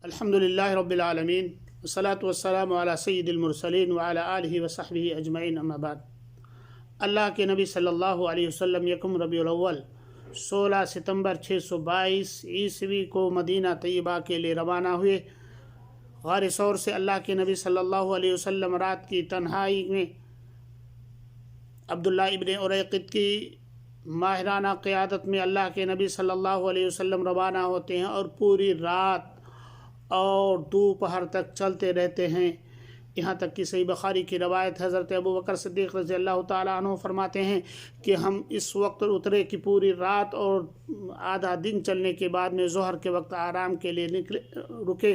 الحمدللہ رب العالمین والصلاة والسلام علی سید المرسلین وعلی آلہ وصحبہ اجمعین اما بعد۔ اللہ کے نبی صلی اللہ علیہ وسلم یکم ربیع الاول 16 ستمبر 622 عیسوی کو مدینہ طیبہ کے لیے روانہ ہوئے۔ غار ثور سے اللہ کے نبی صلی اللہ علیہ وسلم رات کی تنہائی میں عبداللہ ابن اریقط کی ماہرانہ قیادت میں اللہ کے نبی صلی اللہ علیہ وسلم روانہ ہوتے ہیں اور پوری رات اور دوپہر تک چلتے رہتے ہیں، یہاں تک کہ صحیح بخاری کی روایت حضرت ابوبکر صدیق رضی اللہ تعالیٰ عنہ فرماتے ہیں کہ ہم اس وقت اترے کہ پوری رات اور آدھا دن چلنے کے بعد میں ظہر کے وقت آرام کے لیے رکے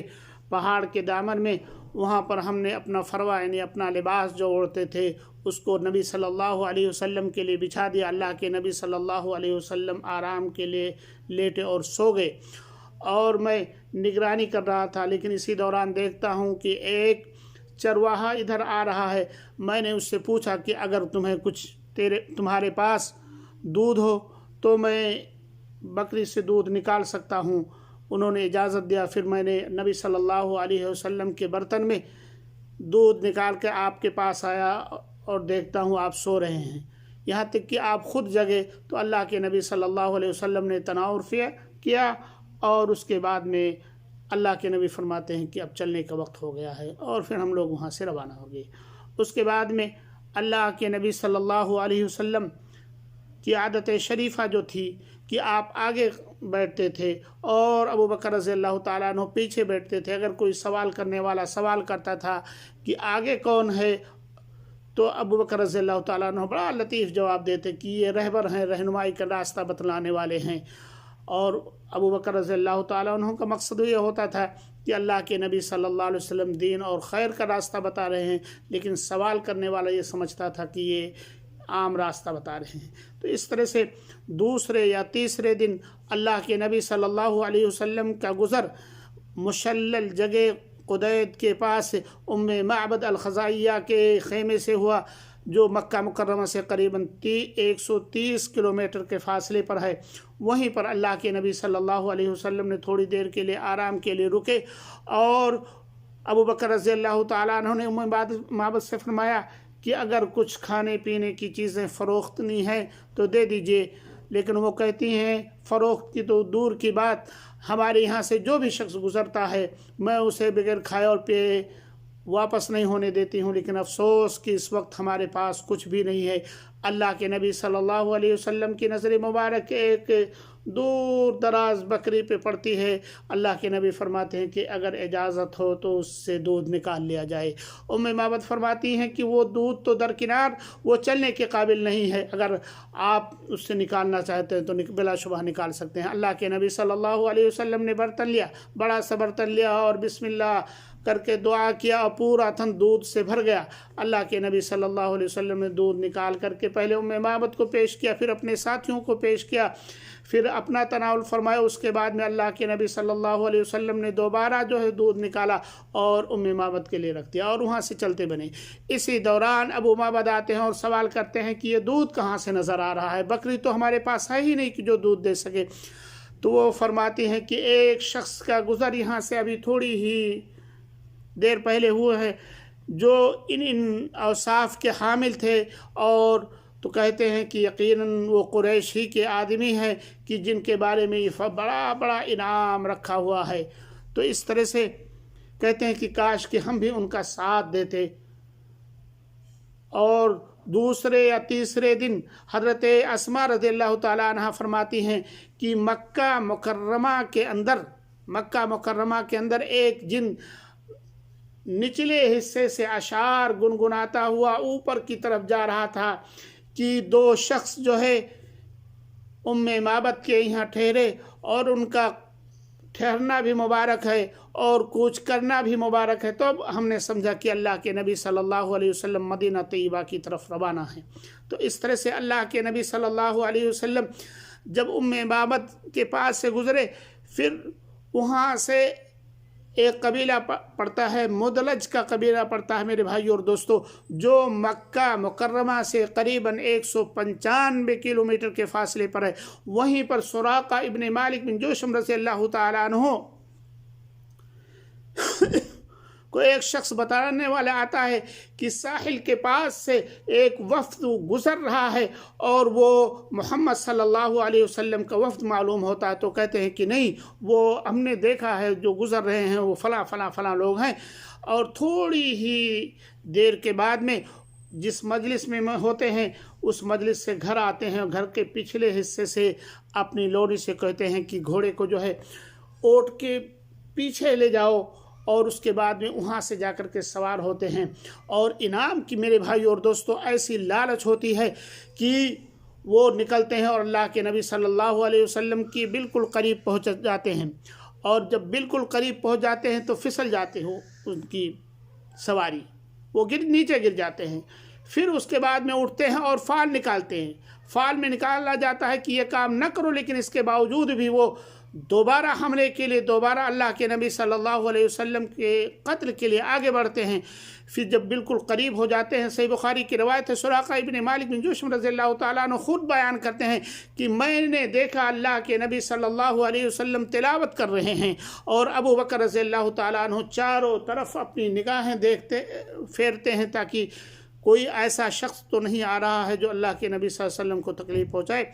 پہاڑ کے دامن میں۔ وہاں پر ہم نے اپنا فروا یعنی اپنا لباس جو اوڑھتے تھے اس کو نبی صلی اللہ علیہ وسلم کے لیے بچھا دیا۔ اللہ کے نبی صلی اللہ علیہ وسلم آرام کے لیے لیٹے اور سو گئے، اور میں نگرانی کر رہا تھا، لیکن اسی دوران دیکھتا ہوں کہ ایک چرواہا ادھر آ رہا ہے۔ میں نے اس سے پوچھا کہ اگر تمہارے پاس دودھ ہو تو میں بکری سے دودھ نکال سکتا ہوں۔ انہوں نے اجازت دیا۔ پھر میں نے نبی صلی اللہ علیہ وسلم کے برتن میں دودھ نکال کے آپ کے پاس آیا اور دیکھتا ہوں آپ سو رہے ہیں، یہاں تک کہ آپ خود جگے تو اللہ کے نبی صلی اللہ علیہ وسلم نے تناور کیا، اور اس کے بعد میں اللہ کے نبی فرماتے ہیں کہ اب چلنے کا وقت ہو گیا ہے، اور پھر ہم لوگ وہاں سے روانہ ہو گئے۔ اس کے بعد میں اللہ کے نبی صلی اللہ علیہ وسلم کی عادت شریفہ جو تھی کہ آپ آگے بیٹھتے تھے اور ابوبکر رضی اللہ تعالیٰ عنہ پیچھے بیٹھتے تھے۔ اگر کوئی سوال کرنے والا سوال کرتا تھا کہ آگے کون ہے تو ابوبکر رضی اللہ تعالیٰ عنہ بڑا لطیف جواب دیتے کہ یہ رہبر ہیں، رہنمائی کا راستہ بتلانے والے ہیں۔ اور ابوبکر رضی اللہ تعالیٰ عنہ کا مقصد یہ ہوتا تھا کہ اللہ کے نبی صلی اللہ علیہ وسلم دین اور خیر کا راستہ بتا رہے ہیں، لیکن سوال کرنے والا یہ سمجھتا تھا کہ یہ عام راستہ بتا رہے ہیں۔ تو اس طرح سے دوسرے یا تیسرے دن اللہ کے نبی صلی اللہ علیہ وسلم کا گزر مشلل جگہ قدید کے پاس ام معبد الخزاعیہ کے خیمے سے ہوا، جو مکہ مکرمہ سے قریباً 130 کلومیٹر کے فاصلے پر ہے۔ وہیں پر اللہ کے نبی صلی اللہ علیہ وسلم نے تھوڑی دیر کے لیے آرام کے لیے رکے، اور ابوبکر رضی اللہ تعالیٰ عنہ نے ام معبد سے فرمایا کہ اگر کچھ کھانے پینے کی چیزیں فروختنی ہیں تو دے دیجئے، لیکن وہ کہتی ہیں فروخت کی تو دور کی بات، ہمارے یہاں سے جو بھی شخص گزرتا ہے میں اسے بغیر کھائے اور پیے واپس نہیں ہونے دیتی ہوں، لیکن افسوس کہ اس وقت ہمارے پاس کچھ بھی نہیں ہے۔ اللہ کے نبی صلی اللہ علیہ وسلم کی نظر مبارک ایک دور دراز بکری پہ پڑتی ہے۔ اللہ کے نبی فرماتے ہیں کہ اگر اجازت ہو تو اس سے دودھ نکال لیا جائے۔ ام معبد فرماتی ہیں کہ وہ دودھ تو درکنار وہ چلنے کے قابل نہیں ہے، اگر آپ اس سے نکالنا چاہتے ہیں تو بلا شبہ نکال سکتے ہیں۔ اللہ کے نبی صلی اللہ علیہ وسلم نے برتن لیا، بڑا سا برتن لیا، اور بسم اللہ کر کے دعا کیا، اور پورا تھن دودھ سے بھر گیا۔ اللہ کے نبی صلی اللہ علیہ وسلم نے دودھ نکال کر کے پہلے ام معبد کو پیش کیا، پھر اپنے ساتھیوں کو پیش کیا، پھر اپنا تناول فرمایا۔ اس کے بعد میں اللہ کے نبی صلی اللہ علیہ وسلم نے دوبارہ دودھ نکالا اور ام معبد کے لیے رکھ دیا، اور وہاں سے چلتے بنے۔ اسی دوران ابو معبد آتے ہیں اور سوال کرتے ہیں کہ یہ دودھ کہاں سے نظر آ رہا ہے، بکری تو ہمارے پاس ہے ہی نہیں کہ جو دودھ دے سکے۔ تو وہ فرماتی ہیں کہ ایک شخص کا گزر یہاں سے ابھی تھوڑی ہی دیر پہلے ہوا ہے جو ان اوصاف کے حامل تھے، اور تو کہتے ہیں کہ یقیناً وہ قریش ہی کے آدمی ہیں کہ جن کے بارے میں یہ بڑا بڑا انعام رکھا ہوا ہے۔ تو اس طرح سے کہتے ہیں کہ کاش کہ ہم بھی ان کا ساتھ دیتے۔ اور دوسرے یا تیسرے دن حضرت اسماء رضی اللہ تعالیٰ عنہ فرماتی ہیں کہ مکہ مکرمہ کے اندر ایک جن نچلے حصے سے اشعار گنگناتا ہوا اوپر کی طرف جا رہا تھا کہ دو شخص جو ہے ام معبد کے یہاں ٹھہرے، اور ان کا ٹھہرنا بھی مبارک ہے اور کوچ کرنا بھی مبارک ہے۔ تو اب ہم نے سمجھا کہ اللہ کے نبی صلی اللہ علیہ وسلم مدینہ طیبہ کی طرف روانہ ہیں۔ تو اس طرح سے اللہ کے نبی صلی اللہ علیہ وسلم جب ام معبد کے پاس سے گزرے، پھر وہاں سے ایک قبیلہ پڑتا ہے، مدلج کا قبیلہ پڑتا ہے میرے بھائی اور دوستو، جو مکہ مکرمہ سے قریباً 195 کلومیٹر کے فاصلے پر ہے۔ وہیں پر سراقہ ابن مالک بن جوشم رضی اللہ تعالیٰ عنہ کوئی ایک شخص بتانے والا آتا ہے کہ ساحل کے پاس سے ایک وفد گزر رہا ہے اور وہ محمد صلی اللہ علیہ وسلم کا وفد معلوم ہوتا ہے، تو کہتے ہیں کہ نہیں، وہ ہم نے دیکھا ہے جو گزر رہے ہیں وہ فلاں فلاں فلاں لوگ ہیں، اور تھوڑی ہی دیر کے بعد میں جس مجلس میں ہوتے ہیں اس مجلس سے گھر آتے ہیں، اور گھر کے پچھلے حصے سے اپنی لوری سے کہتے ہیں کہ گھوڑے کو جو ہے اونٹ کے پیچھے لے جاؤ، اور اس کے بعد میں وہاں سے جا کر کے سوار ہوتے ہیں۔ اور انعام کی میرے بھائی اور دوستوں ایسی لالچ ہوتی ہے کہ وہ نکلتے ہیں اور اللہ کے نبی صلی اللہ علیہ وسلم کی بالکل قریب پہنچ جاتے ہیں، اور جب بالکل قریب پہنچ جاتے ہیں تو پھسل جاتے ہو ان کی سواری، وہ نیچے گر جاتے ہیں۔ پھر اس کے بعد میں اٹھتے ہیں اور فال نکالتے ہیں، فال میں نکالا جاتا ہے کہ یہ کام نہ کرو، لیکن اس کے باوجود بھی وہ دوبارہ حملے کے لیے، دوبارہ اللہ کے نبی صلی اللہ علیہ وسلم کے قتل کے لیے آگے بڑھتے ہیں۔ پھر جب بالکل قریب ہو جاتے ہیں، صحیح بخاری کی روایت ہے، سراقہ ابن مالک بن جشم رضی اللہ تعالیٰ عنہ خود بیان کرتے ہیں کہ میں نے دیکھا اللہ کے نبی صلی اللہ علیہ وسلم تلاوت کر رہے ہیں، اور ابو بکر رضی اللہ تعالیٰ عنہ چاروں طرف اپنی نگاہیں پھیرتے ہیں تاکہ کوئی ایسا شخص تو نہیں آ رہا ہے جو اللہ کے نبی صلی اللہ علیہ وسلم کو تکلیف پہنچائے۔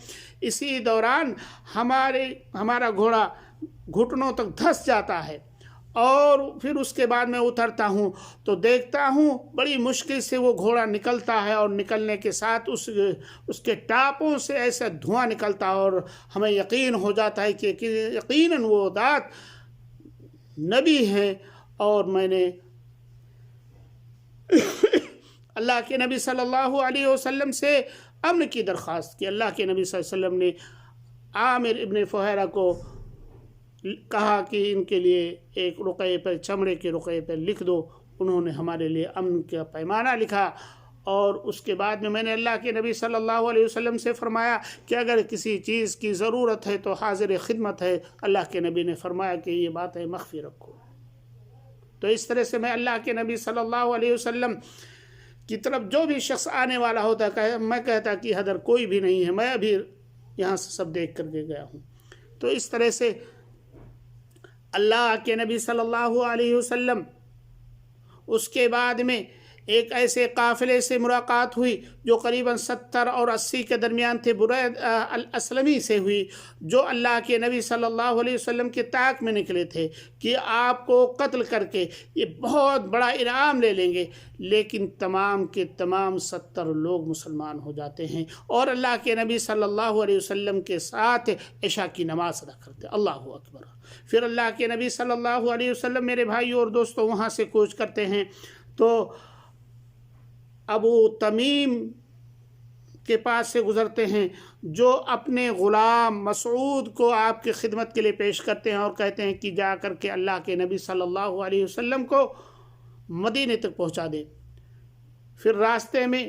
اسی دوران ہمارا گھوڑا گھٹنوں تک دھس جاتا ہے، اور پھر اس کے بعد میں اترتا ہوں تو دیکھتا ہوں بڑی مشکل سے وہ گھوڑا نکلتا ہے، اور نکلنے کے ساتھ اس کے ٹاپوں سے ایسا دھواں نکلتا ہے، اور ہمیں یقین ہو جاتا ہے کہ یقیناً وہ ذات نبی ہیں۔ اور میں نے اللہ کے نبی صلی اللہ علیہ وسلم سے امن کی درخواست کی۔ اللہ کے نبی صلی اللہ علیہ وسلم نے عامر ابن فہیرہ کو کہا کہ ان کے لیے ایک رقعے پر، چمڑے کے رقعے پر لکھ دو۔ انہوں نے ہمارے لیے امن کا پیمانہ لکھا، اور اس کے بعد میں نے اللہ کے نبی صلی اللہ علیہ وسلم سے فرمایا کہ اگر کسی چیز کی ضرورت ہے تو حاضر خدمت ہے۔ اللہ کے نبی نے فرمایا کہ یہ باتیں مخفی رکھو۔ تو اس طرح سے میں اللہ کے نبی صلی اللہ علیہ وسلم کی طرف جو بھی شخص آنے والا ہوتا ہے، میں کہتا کہ حضر کوئی بھی نہیں ہے، میں ابھی یہاں سے سب دیکھ کر کے گیا ہوں۔ تو اس طرح سے اللہ کے نبی صلی اللہ علیہ وسلم اس کے بعد میں ایک ایسے قافلے سے ملاقات ہوئی جو قریباً 70 اور 80 کے درمیان تھے، برید الاسلمی سے ہوئی، جو اللہ کے نبی صلی اللہ علیہ وسلم کے طاق میں نکلے تھے کہ آپ کو قتل کر کے یہ بہت بڑا انعام لے لیں گے، لیکن تمام کے تمام 70 لوگ مسلمان ہو جاتے ہیں، اور اللہ کے نبی صلی اللہ علیہ وسلم کے ساتھ عشاء کی نماز ادا کرتے ہیں۔ اللہ اکبر۔ پھر اللہ کے نبی صلی اللہ علیہ وسلم میرے بھائیوں اور دوستوں وہاں سے کوچ کرتے ہیں، تو ابو تمیم کے پاس سے گزرتے ہیں، جو اپنے غلام مسعود کو آپ کی خدمت کے لیے پیش کرتے ہیں، اور کہتے ہیں کہ جا کر کے اللہ کے نبی صلی اللہ علیہ وسلم کو مدینے تک پہنچا دیں۔ پھر راستے میں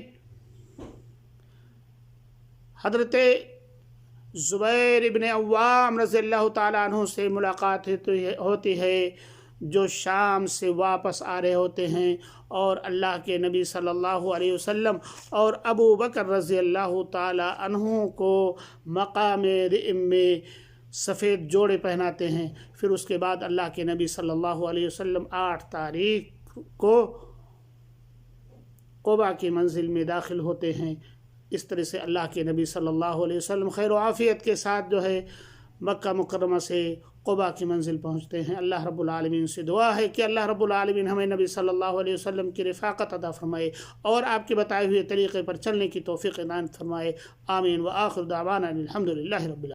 حضرت زبیر ابن عوام رضی اللہ تعالیٰ عنہ سے ملاقات ہوتی ہے، جو شام سے واپس آ رہے ہوتے ہیں، اور اللہ کے نبی صلی اللہ علیہ وسلم اور ابو بکر رضی اللہ تعالیٰ عنہ کو مقام رئم میں سفید جوڑے پہناتے ہیں۔ پھر اس کے بعد اللہ کے نبی صلی اللہ علیہ وسلم 8 تاریخ کو قباء کی منزل میں داخل ہوتے ہیں۔ اس طرح سے اللہ کے نبی صلی اللہ علیہ وسلم خیر و عافیت کے ساتھ جو ہے مکہ مکرمہ سے قباء کی منزل پہنچتے ہیں۔ اللہ رب العالمین سے دعا ہے کہ اللہ رب العالمین ہمیں نبی صلی اللہ علیہ وسلم کی رفاقت عطا فرمائے، اور آپ کے بتائے ہوئے طریقے پر چلنے کی توفیق عنایت فرمائے۔ آمین۔ وآخر دعوانا الحمد للہ رب العالمین۔